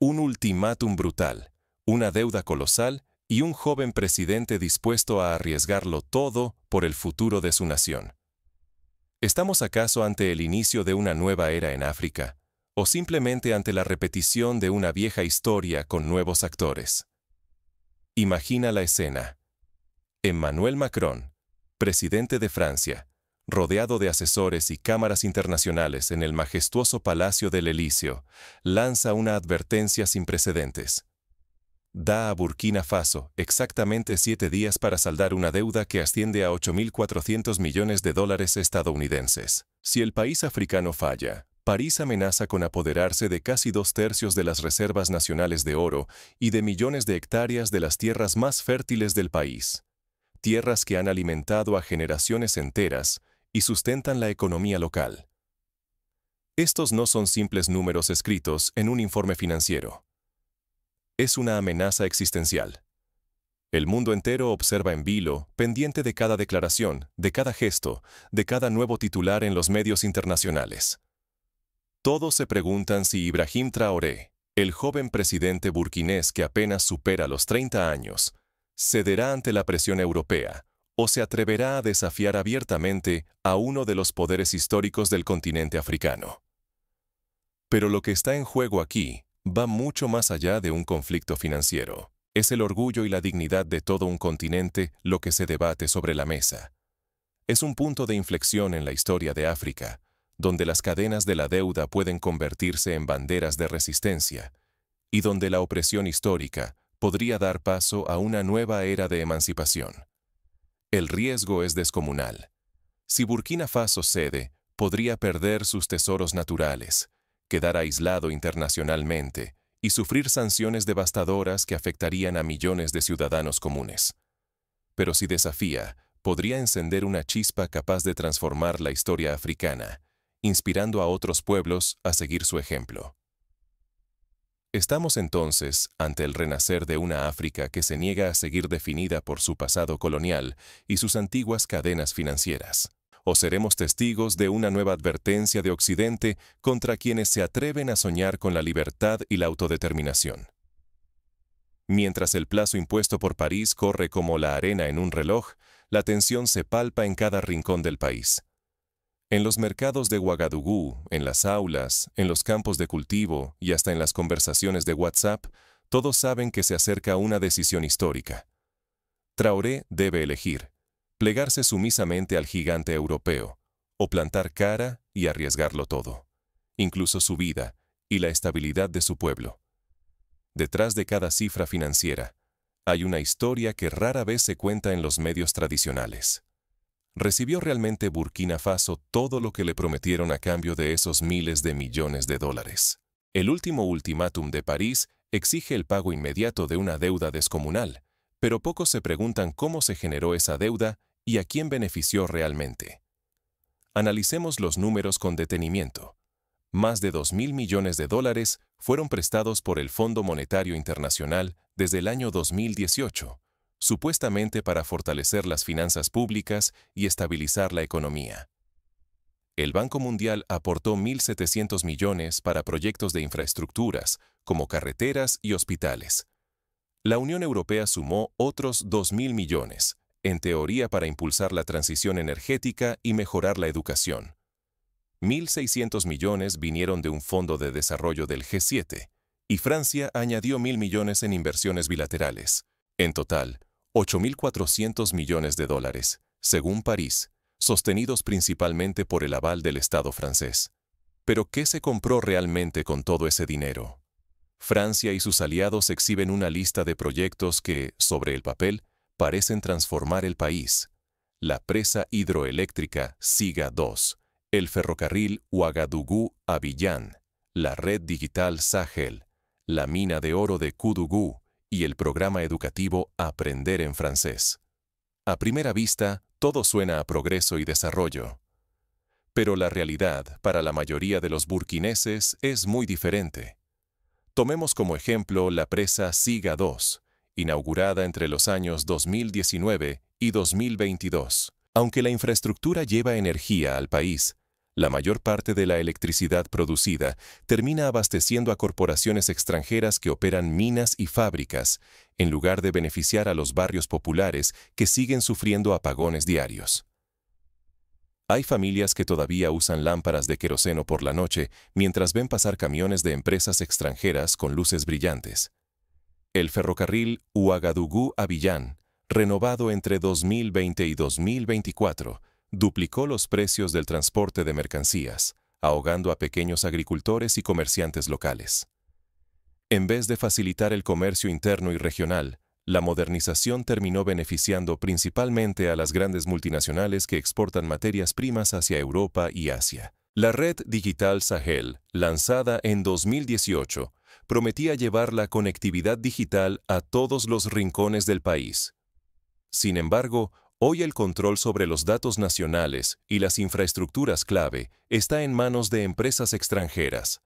Un ultimátum brutal, una deuda colosal y un joven presidente dispuesto a arriesgarlo todo por el futuro de su nación. ¿Estamos acaso ante el inicio de una nueva era en África, o simplemente ante la repetición de una vieja historia con nuevos actores? Imagina la escena. Emmanuel Macron, presidente de Francia, rodeado de asesores y cámaras internacionales en el majestuoso Palacio del Elíseo, lanza una advertencia sin precedentes. Da a Burkina Faso exactamente 7 días para saldar una deuda que asciende a 8.400 millones de dólares estadounidenses. Si el país africano falla, París amenaza con apoderarse de casi 2/3 de las reservas nacionales de oro y de millones de hectáreas de las tierras más fértiles del país. Tierras que han alimentado a generaciones enteras y sustentan la economía local. Estos no son simples números escritos en un informe financiero. Es una amenaza existencial. El mundo entero observa en vilo, pendiente de cada declaración, de cada gesto, de cada nuevo titular en los medios internacionales. Todos se preguntan si Ibrahim Traoré, el joven presidente burkinés que apenas supera los 30 años, cederá ante la presión europea o se atreverá a desafiar abiertamente a uno de los poderes históricos del continente africano. Pero lo que está en juego aquí va mucho más allá de un conflicto financiero. Es el orgullo y la dignidad de todo un continente lo que se debate sobre la mesa. Es un punto de inflexión en la historia de África, donde las cadenas de la deuda pueden convertirse en banderas de resistencia, y donde la opresión histórica podría dar paso a una nueva era de emancipación. El riesgo es descomunal. Si Burkina Faso cede, podría perder sus tesoros naturales, quedar aislado internacionalmente y sufrir sanciones devastadoras que afectarían a millones de ciudadanos comunes. Pero si desafía, podría encender una chispa capaz de transformar la historia africana, inspirando a otros pueblos a seguir su ejemplo. Estamos entonces ante el renacer de una África que se niega a seguir definida por su pasado colonial y sus antiguas cadenas financieras. ¿O seremos testigos de una nueva advertencia de Occidente contra quienes se atreven a soñar con la libertad y la autodeterminación? Mientras el plazo impuesto por París corre como la arena en un reloj, la tensión se palpa en cada rincón del país. En los mercados de Ouagadougou, en las aulas, en los campos de cultivo y hasta en las conversaciones de WhatsApp, todos saben que se acerca una decisión histórica. Traoré debe elegir: plegarse sumisamente al gigante europeo, o plantar cara y arriesgarlo todo, incluso su vida y la estabilidad de su pueblo. Detrás de cada cifra financiera, hay una historia que rara vez se cuenta en los medios tradicionales. ¿Recibió realmente Burkina Faso todo lo que le prometieron a cambio de esos miles de millones de dólares? El último ultimátum de París exige el pago inmediato de una deuda descomunal, pero pocos se preguntan cómo se generó esa deuda y a quién benefició realmente. Analicemos los números con detenimiento. Más de 2.000 millones de dólares fueron prestados por el Fondo Monetario Internacional desde el año 2018, supuestamente para fortalecer las finanzas públicas y estabilizar la economía. El Banco Mundial aportó 1.700 millones para proyectos de infraestructuras, como carreteras y hospitales. La Unión Europea sumó otros 2.000 millones, en teoría para impulsar la transición energética y mejorar la educación. 1.600 millones vinieron de un fondo de desarrollo del G7, y Francia añadió 1.000 millones en inversiones bilaterales. En total, 8.400 millones de dólares, según París, sostenidos principalmente por el aval del Estado francés. ¿Pero qué se compró realmente con todo ese dinero? Francia y sus aliados exhiben una lista de proyectos que, sobre el papel, parecen transformar el país. La presa hidroeléctrica Siga 2, el ferrocarril Ouagadougou-Abidjan, la red digital Sahel, la mina de oro de Koudougou y el programa educativo Aprender en francés. A primera vista, todo suena a progreso y desarrollo. Pero la realidad, para la mayoría de los burkineses, es muy diferente. Tomemos como ejemplo la presa Siga 2, inaugurada entre los años 2019 y 2022. Aunque la infraestructura lleva energía al país, La mayor parte de la electricidad producida termina abasteciendo a corporaciones extranjeras que operan minas y fábricas, en lugar de beneficiar a los barrios populares que siguen sufriendo apagones diarios. Hay familias que todavía usan lámparas de queroseno por la noche mientras ven pasar camiones de empresas extranjeras con luces brillantes. El ferrocarril Ouagadougou-Abidjan, renovado entre 2020 y 2024, duplicó los precios del transporte de mercancías, ahogando a pequeños agricultores y comerciantes locales. En vez de facilitar el comercio interno y regional, la modernización terminó beneficiando principalmente a las grandes multinacionales que exportan materias primas hacia Europa y Asia. La red digital Sahel, lanzada en 2018, prometía llevar la conectividad digital a todos los rincones del país. Sin embargo, hoy el control sobre los datos nacionales y las infraestructuras clave está en manos de empresas extranjeras.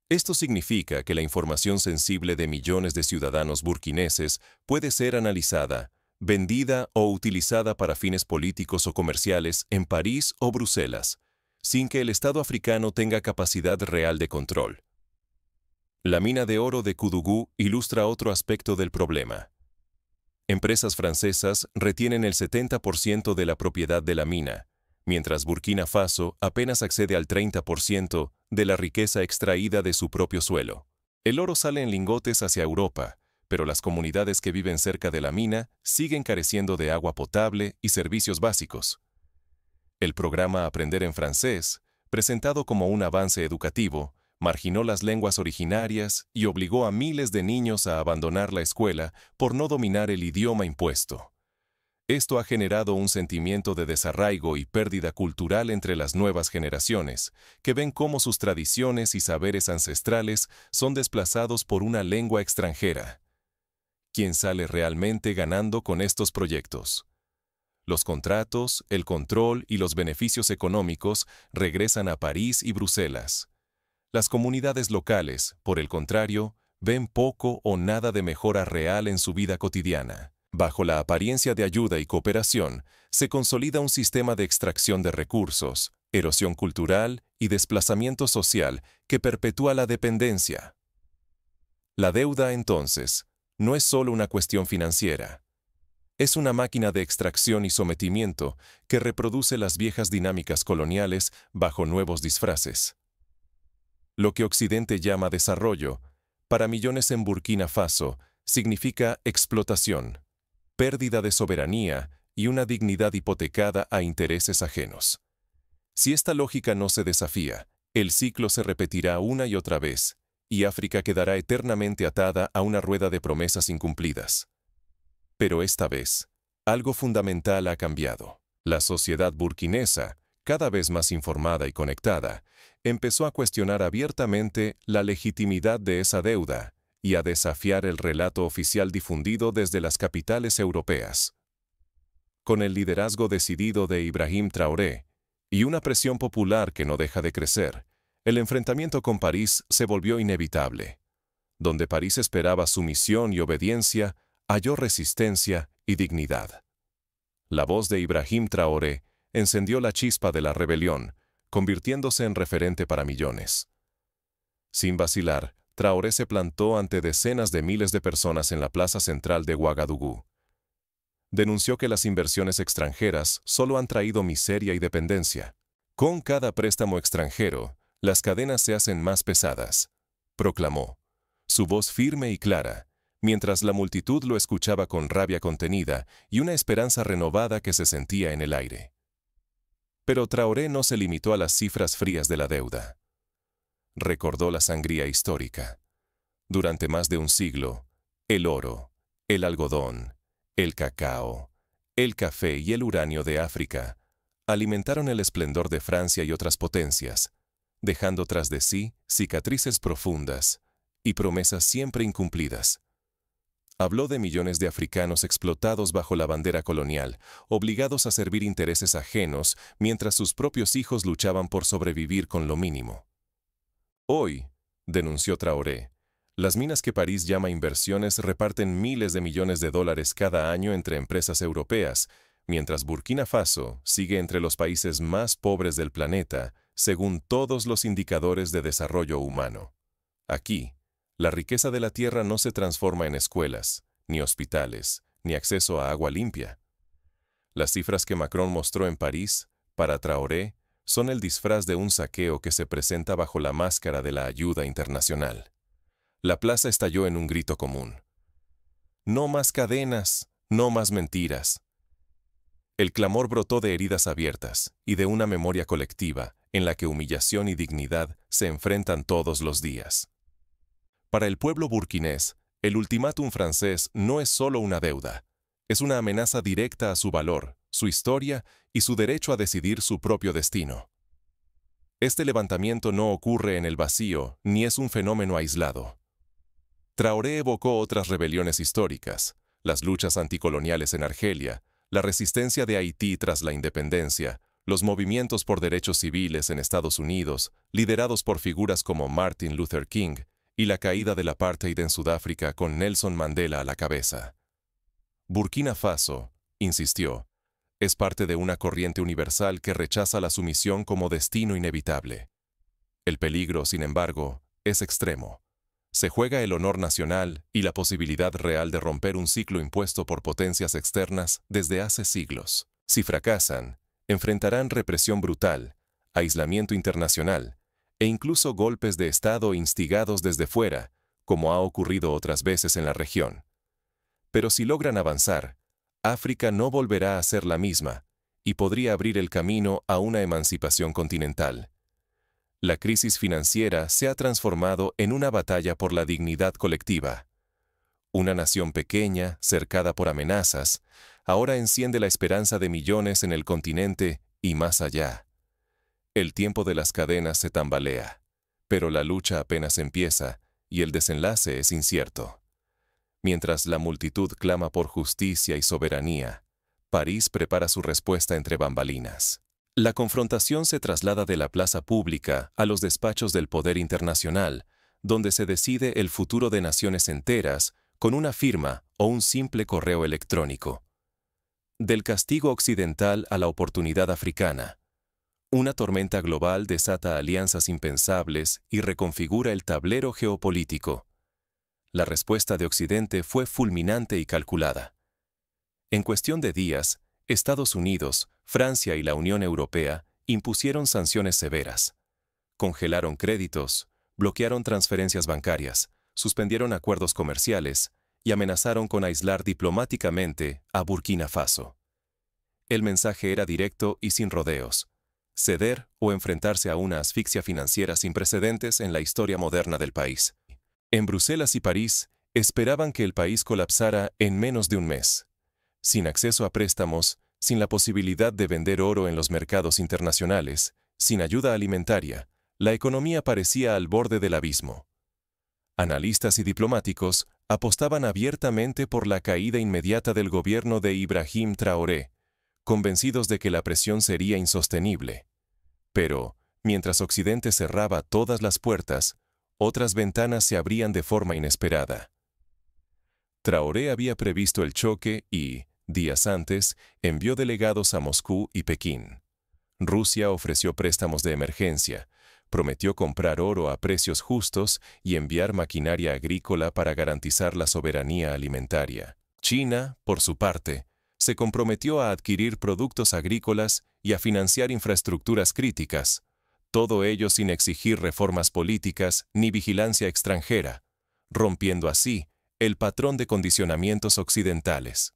Esto significa que la información sensible de millones de ciudadanos burkineses puede ser analizada, vendida o utilizada para fines políticos o comerciales en París o Bruselas, sin que el Estado africano tenga capacidad real de control. La mina de oro de Koudougou ilustra otro aspecto del problema. Empresas francesas retienen el 70% de la propiedad de la mina, mientras Burkina Faso apenas accede al 30% de la riqueza extraída de su propio suelo. El oro sale en lingotes hacia Europa, pero las comunidades que viven cerca de la mina siguen careciendo de agua potable y servicios básicos. El programa Aprender en Francés, presentado como un avance educativo, marginó las lenguas originarias y obligó a miles de niños a abandonar la escuela por no dominar el idioma impuesto. Esto ha generado un sentimiento de desarraigo y pérdida cultural entre las nuevas generaciones, que ven cómo sus tradiciones y saberes ancestrales son desplazados por una lengua extranjera. ¿Quién sale realmente ganando con estos proyectos? Los contratos, el control y los beneficios económicos regresan a París y Bruselas. Las comunidades locales, por el contrario, ven poco o nada de mejora real en su vida cotidiana. Bajo la apariencia de ayuda y cooperación, se consolida un sistema de extracción de recursos, erosión cultural y desplazamiento social que perpetúa la dependencia. La deuda, entonces, no es solo una cuestión financiera. Es una máquina de extracción y sometimiento que reproduce las viejas dinámicas coloniales bajo nuevos disfraces. Lo que Occidente llama desarrollo, para millones en Burkina Faso, significa explotación, pérdida de soberanía y una dignidad hipotecada a intereses ajenos. Si esta lógica no se desafía, el ciclo se repetirá una y otra vez, y África quedará eternamente atada a una rueda de promesas incumplidas. Pero esta vez, algo fundamental ha cambiado. La sociedad burkinesa, cada vez más informada y conectada, empezó a cuestionar abiertamente la legitimidad de esa deuda y a desafiar el relato oficial difundido desde las capitales europeas. Con el liderazgo decidido de Ibrahim Traoré y una presión popular que no deja de crecer, el enfrentamiento con París se volvió inevitable. Donde París esperaba sumisión y obediencia, halló resistencia y dignidad. La voz de Ibrahim Traoré encendió la chispa de la rebelión, convirtiéndose en referente para millones. Sin vacilar, Traoré se plantó ante decenas de miles de personas en la plaza central de Ouagadougou. Denunció que las inversiones extranjeras solo han traído miseria y dependencia. Con cada préstamo extranjero, las cadenas se hacen más pesadas, proclamó, su voz firme y clara, mientras la multitud lo escuchaba con rabia contenida y una esperanza renovada que se sentía en el aire. Pero Traoré no se limitó a las cifras frías de la deuda. Recordó la sangría histórica. Durante más de un siglo, el oro, el algodón, el cacao, el café y el uranio de África alimentaron el esplendor de Francia y otras potencias, dejando tras de sí cicatrices profundas y promesas siempre incumplidas. Habló de millones de africanos explotados bajo la bandera colonial, obligados a servir intereses ajenos mientras sus propios hijos luchaban por sobrevivir con lo mínimo. Hoy, denunció Traoré, las minas que París llama inversiones reparten miles de millones de dólares cada año entre empresas europeas, mientras Burkina Faso sigue entre los países más pobres del planeta, según todos los indicadores de desarrollo humano. Aquí, la riqueza de la tierra no se transforma en escuelas, ni hospitales, ni acceso a agua limpia. Las cifras que Macron mostró en París, para Traoré, son el disfraz de un saqueo que se presenta bajo la máscara de la ayuda internacional. La plaza estalló en un grito común. No más cadenas, no más mentiras. El clamor brotó de heridas abiertas y de una memoria colectiva en la que humillación y dignidad se enfrentan todos los días. Para el pueblo burkinés, el ultimátum francés no es solo una deuda, es una amenaza directa a su valor, su historia y su derecho a decidir su propio destino. Este levantamiento no ocurre en el vacío ni es un fenómeno aislado. Traoré evocó otras rebeliones históricas, las luchas anticoloniales en Argelia, la resistencia de Haití tras la independencia, los movimientos por derechos civiles en Estados Unidos, liderados por figuras como Martin Luther King, y la caída del apartheid en Sudáfrica con Nelson Mandela a la cabeza. Burkina Faso, insistió, es parte de una corriente universal que rechaza la sumisión como destino inevitable. El peligro, sin embargo, es extremo. Se juega el honor nacional y la posibilidad real de romper un ciclo impuesto por potencias externas desde hace siglos. Si fracasan, enfrentarán represión brutal, aislamiento internacional e incluso golpes de Estado instigados desde fuera, como ha ocurrido otras veces en la región. Pero si logran avanzar, África no volverá a ser la misma y podría abrir el camino a una emancipación continental. La crisis financiera se ha transformado en una batalla por la dignidad colectiva. Una nación pequeña, cercada por amenazas, ahora enciende la esperanza de millones en el continente y más allá. El tiempo de las cadenas se tambalea, pero la lucha apenas empieza y el desenlace es incierto. Mientras la multitud clama por justicia y soberanía, París prepara su respuesta entre bambalinas. La confrontación se traslada de la plaza pública a los despachos del poder internacional, donde se decide el futuro de naciones enteras con una firma o un simple correo electrónico. Del castigo occidental a la oportunidad africana. Una tormenta global desata alianzas impensables y reconfigura el tablero geopolítico. La respuesta de Occidente fue fulminante y calculada. En cuestión de días, Estados Unidos, Francia y la Unión Europea impusieron sanciones severas. Congelaron créditos, bloquearon transferencias bancarias, suspendieron acuerdos comerciales y amenazaron con aislar diplomáticamente a Burkina Faso. El mensaje era directo y sin rodeos: ceder o enfrentarse a una asfixia financiera sin precedentes en la historia moderna del país. En Bruselas y París esperaban que el país colapsara en menos de un mes. Sin acceso a préstamos, sin la posibilidad de vender oro en los mercados internacionales, sin ayuda alimentaria, la economía parecía al borde del abismo. Analistas y diplomáticos apostaban abiertamente por la caída inmediata del gobierno de Ibrahim Traoré, convencidos de que la presión sería insostenible. Pero, mientras Occidente cerraba todas las puertas, otras ventanas se abrían de forma inesperada. Traoré había previsto el choque y, días antes, envió delegados a Moscú y Pekín. Rusia ofreció préstamos de emergencia, prometió comprar oro a precios justos y enviar maquinaria agrícola para garantizar la soberanía alimentaria. China, por su parte, se comprometió a adquirir productos agrícolas y a financiar infraestructuras críticas, todo ello sin exigir reformas políticas ni vigilancia extranjera, rompiendo así el patrón de condicionamientos occidentales.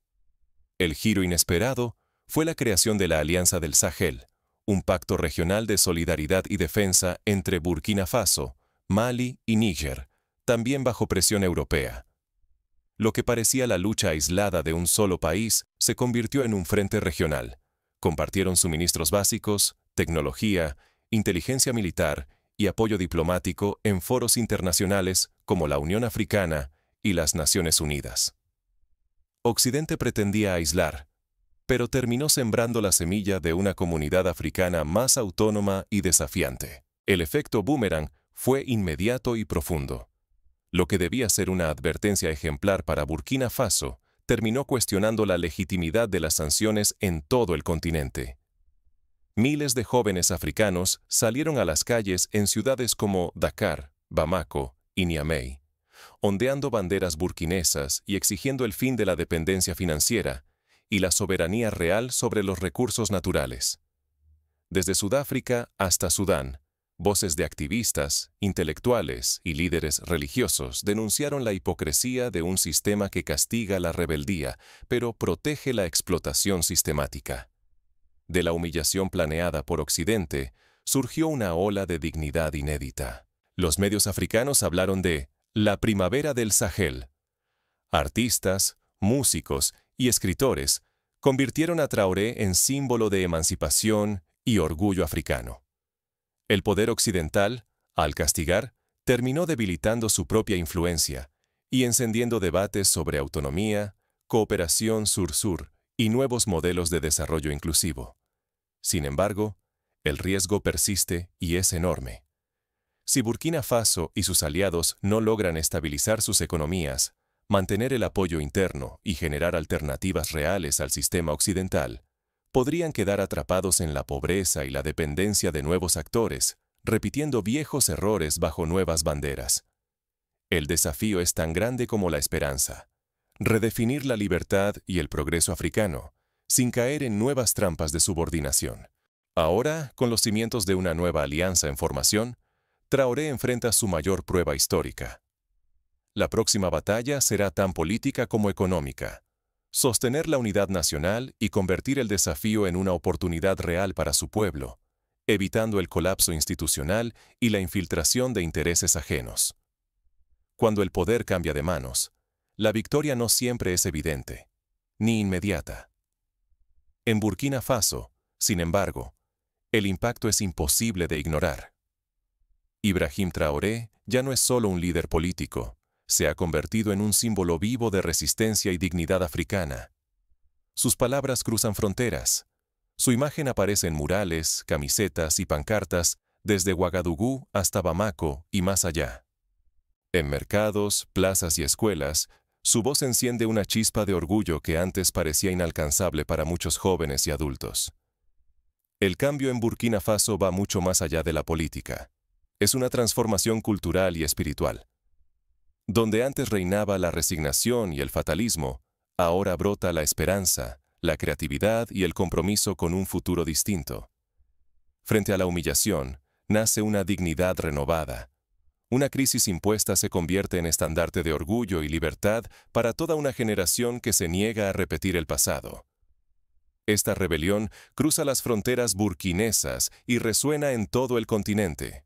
El giro inesperado fue la creación de la Alianza del Sahel, un pacto regional de solidaridad y defensa entre Burkina Faso, Mali y Níger, también bajo presión europea. Lo que parecía la lucha aislada de un solo país se convirtió en un frente regional. Compartieron suministros básicos, tecnología, inteligencia militar y apoyo diplomático en foros internacionales como la Unión Africana y las Naciones Unidas. Occidente pretendía aislar, pero terminó sembrando la semilla de una comunidad africana más autónoma y desafiante. El efecto boomerang fue inmediato y profundo. Lo que debía ser una advertencia ejemplar para Burkina Faso terminó cuestionando la legitimidad de las sanciones en todo el continente. Miles de jóvenes africanos salieron a las calles en ciudades como Dakar, Bamako y Niamey, ondeando banderas burkinesas y exigiendo el fin de la dependencia financiera y la soberanía real sobre los recursos naturales. Desde Sudáfrica hasta Sudán, voces de activistas, intelectuales y líderes religiosos denunciaron la hipocresía de un sistema que castiga la rebeldía, pero protege la explotación sistemática. De la humillación planeada por Occidente, surgió una ola de dignidad inédita. Los medios africanos hablaron de la primavera del Sahel. Artistas, músicos y escritores convirtieron a Traoré en símbolo de emancipación y orgullo africano. El poder occidental, al castigar, terminó debilitando su propia influencia y encendiendo debates sobre autonomía, cooperación sur-sur y nuevos modelos de desarrollo inclusivo. Sin embargo, el riesgo persiste y es enorme. Si Burkina Faso y sus aliados no logran estabilizar sus economías, mantener el apoyo interno y generar alternativas reales al sistema occidental, podrían quedar atrapados en la pobreza y la dependencia de nuevos actores, repitiendo viejos errores bajo nuevas banderas. El desafío es tan grande como la esperanza: redefinir la libertad y el progreso africano, sin caer en nuevas trampas de subordinación. Ahora, con los cimientos de una nueva alianza en formación, Traoré enfrenta su mayor prueba histórica. La próxima batalla será tan política como económica: sostener la unidad nacional y convertir el desafío en una oportunidad real para su pueblo, evitando el colapso institucional y la infiltración de intereses ajenos. Cuando el poder cambia de manos, la victoria no siempre es evidente, ni inmediata. En Burkina Faso, sin embargo, el impacto es imposible de ignorar. Ibrahim Traoré ya no es solo un líder político, se ha convertido en un símbolo vivo de resistencia y dignidad africana. Sus palabras cruzan fronteras. Su imagen aparece en murales, camisetas y pancartas desde Ouagadougou hasta Bamako y más allá. En mercados, plazas y escuelas, su voz enciende una chispa de orgullo que antes parecía inalcanzable para muchos jóvenes y adultos. El cambio en Burkina Faso va mucho más allá de la política. Es una transformación cultural y espiritual. Donde antes reinaba la resignación y el fatalismo, ahora brota la esperanza, la creatividad y el compromiso con un futuro distinto. Frente a la humillación, nace una dignidad renovada. Una crisis impuesta se convierte en estandarte de orgullo y libertad para toda una generación que se niega a repetir el pasado. Esta rebelión cruza las fronteras burkinesas y resuena en todo el continente.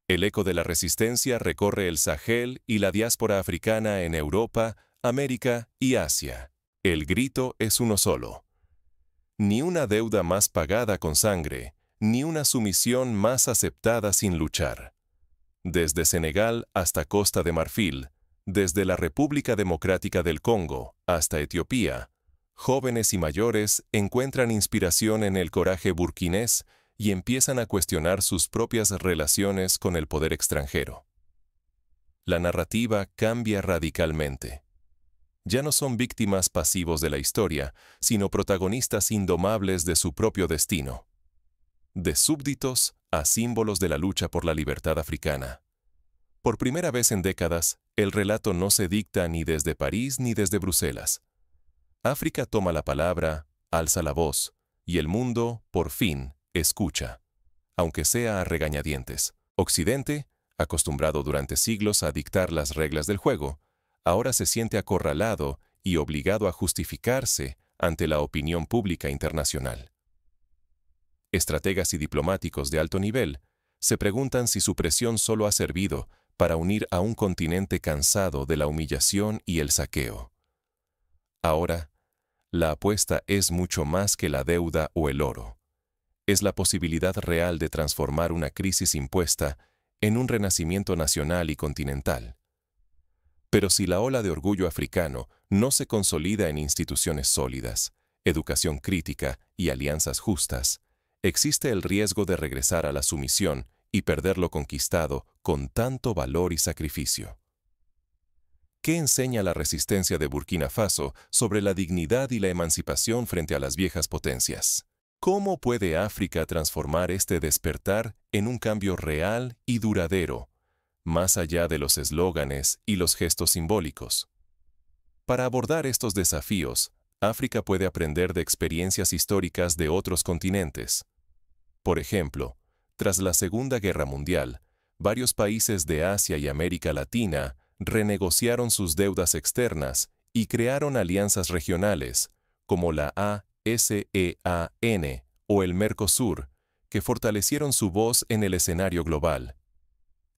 El eco de la resistencia recorre el Sahel y la diáspora africana en Europa, América y Asia. El grito es uno solo: ni una deuda más pagada con sangre, ni una sumisión más aceptada sin luchar. Desde Senegal hasta Costa de Marfil, desde la República Democrática del Congo hasta Etiopía, jóvenes y mayores encuentran inspiración en el coraje burkinés y empiezan a cuestionar sus propias relaciones con el poder extranjero. La narrativa cambia radicalmente. Ya no son víctimas pasivos de la historia, sino protagonistas indomables de su propio destino. De súbditos a símbolos de la lucha por la libertad africana. Por primera vez en décadas, el relato no se dicta ni desde París ni desde Bruselas. África toma la palabra, alza la voz, y el mundo, por fin, escucha, aunque sea a regañadientes. Occidente, acostumbrado durante siglos a dictar las reglas del juego, ahora se siente acorralado y obligado a justificarse ante la opinión pública internacional. Estrategas y diplomáticos de alto nivel se preguntan si su presión solo ha servido para unir a un continente cansado de la humillación y el saqueo. Ahora, la apuesta es mucho más que la deuda o el oro. Es la posibilidad real de transformar una crisis impuesta en un renacimiento nacional y continental. Pero si la ola de orgullo africano no se consolida en instituciones sólidas, educación crítica y alianzas justas, existe el riesgo de regresar a la sumisión y perder lo conquistado con tanto valor y sacrificio. ¿Qué enseña la resistencia de Burkina Faso sobre la dignidad y la emancipación frente a las viejas potencias? ¿Cómo puede África transformar este despertar en un cambio real y duradero, más allá de los eslóganes y los gestos simbólicos? Para abordar estos desafíos, África puede aprender de experiencias históricas de otros continentes. Por ejemplo, tras la Segunda Guerra Mundial, varios países de Asia y América Latina renegociaron sus deudas externas y crearon alianzas regionales, como la ASEAN o el Mercosur, que fortalecieron su voz en el escenario global.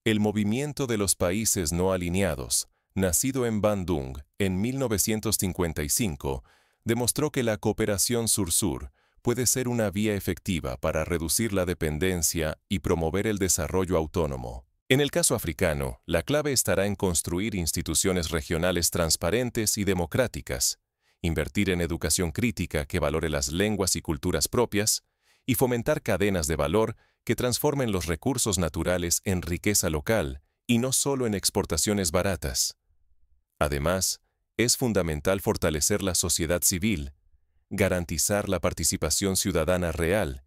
El movimiento de los países no alineados, nacido en Bandung en 1955, demostró que la cooperación sur-sur puede ser una vía efectiva para reducir la dependencia y promover el desarrollo autónomo. En el caso africano, la clave estará en construir instituciones regionales transparentes y democráticas, invertir en educación crítica que valore las lenguas y culturas propias, y fomentar cadenas de valor que transformen los recursos naturales en riqueza local y no solo en exportaciones baratas. Además, es fundamental fortalecer la sociedad civil, garantizar la participación ciudadana real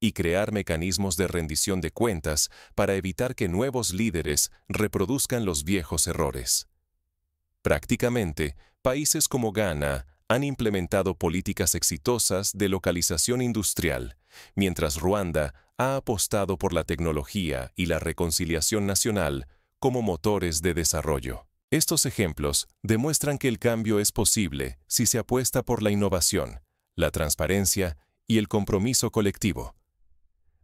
y crear mecanismos de rendición de cuentas para evitar que nuevos líderes reproduzcan los viejos errores. Prácticamente, países como Ghana han implementado políticas exitosas de localización industrial, mientras Ruanda ha apostado por la tecnología y la reconciliación nacional como motores de desarrollo. Estos ejemplos demuestran que el cambio es posible si se apuesta por la innovación, la transparencia y el compromiso colectivo.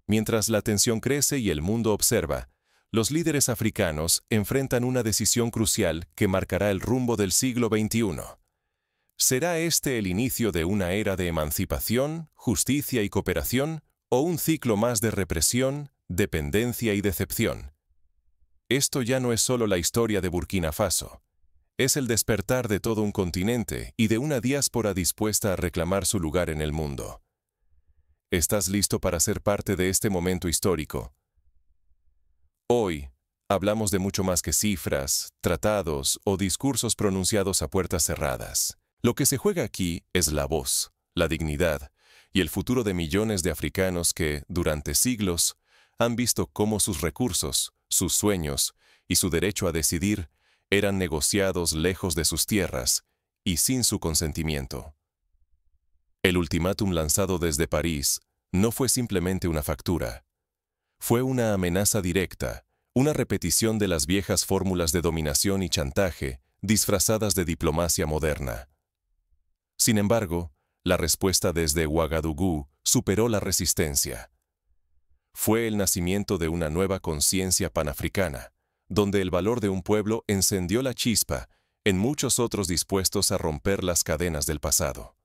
Mientras la tensión crece y el mundo observa, los líderes africanos enfrentan una decisión crucial que marcará el rumbo del siglo XXI. ¿Será este el inicio de una era de emancipación, justicia y cooperación, o un ciclo más de represión, dependencia y decepción? Esto ya no es solo la historia de Burkina Faso. Es el despertar de todo un continente y de una diáspora dispuesta a reclamar su lugar en el mundo. ¿Estás listo para ser parte de este momento histórico? Hoy, hablamos de mucho más que cifras, tratados o discursos pronunciados a puertas cerradas. Lo que se juega aquí es la voz, la dignidad y el futuro de millones de africanos que, durante siglos, han visto cómo sus recursos, sus sueños y su derecho a decidir eran negociados lejos de sus tierras y sin su consentimiento. El ultimátum lanzado desde París no fue simplemente una factura. Fue una amenaza directa, una repetición de las viejas fórmulas de dominación y chantaje disfrazadas de diplomacia moderna. Sin embargo, la respuesta desde Ouagadougou superó la resistencia. Fue el nacimiento de una nueva conciencia panafricana, donde el valor de un pueblo encendió la chispa en muchos otros dispuestos a romper las cadenas del pasado.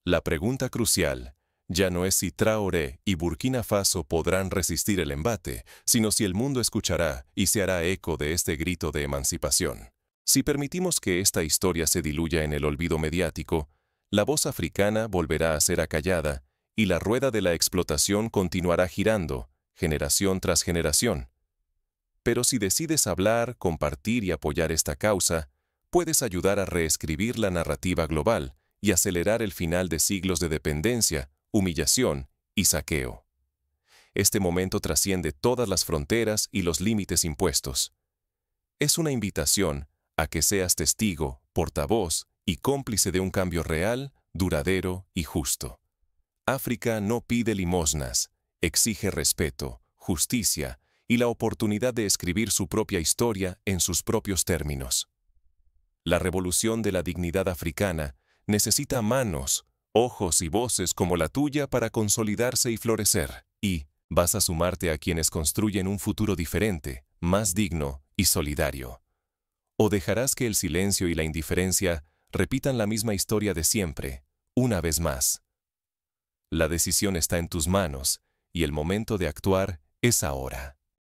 La pregunta crucial ya no es si Traoré y Burkina Faso podrán resistir el embate, sino si el mundo escuchará y se hará eco de este grito de emancipación. Si permitimos que esta historia se diluya en el olvido mediático, la voz africana volverá a ser acallada y la rueda de la explotación continuará girando, generación tras generación. Pero si decides hablar, compartir y apoyar esta causa, puedes ayudar a reescribir la narrativa global y acelerar el final de siglos de dependencia, humillación y saqueo. Este momento trasciende todas las fronteras y los límites impuestos. Es una invitación a que seas testigo, portavoz y cómplice de un cambio real, duradero y justo. África no pide limosnas, exige respeto, justicia y la oportunidad de escribir su propia historia en sus propios términos. La revolución de la dignidad africana necesita manos, ojos y voces como la tuya para consolidarse y florecer. Y vas a sumarte a quienes construyen un futuro diferente, más digno y solidario. ¿O dejarás que el silencio y la indiferencia repitan la misma historia de siempre, una vez más? La decisión está en tus manos y el momento de actuar es ahora.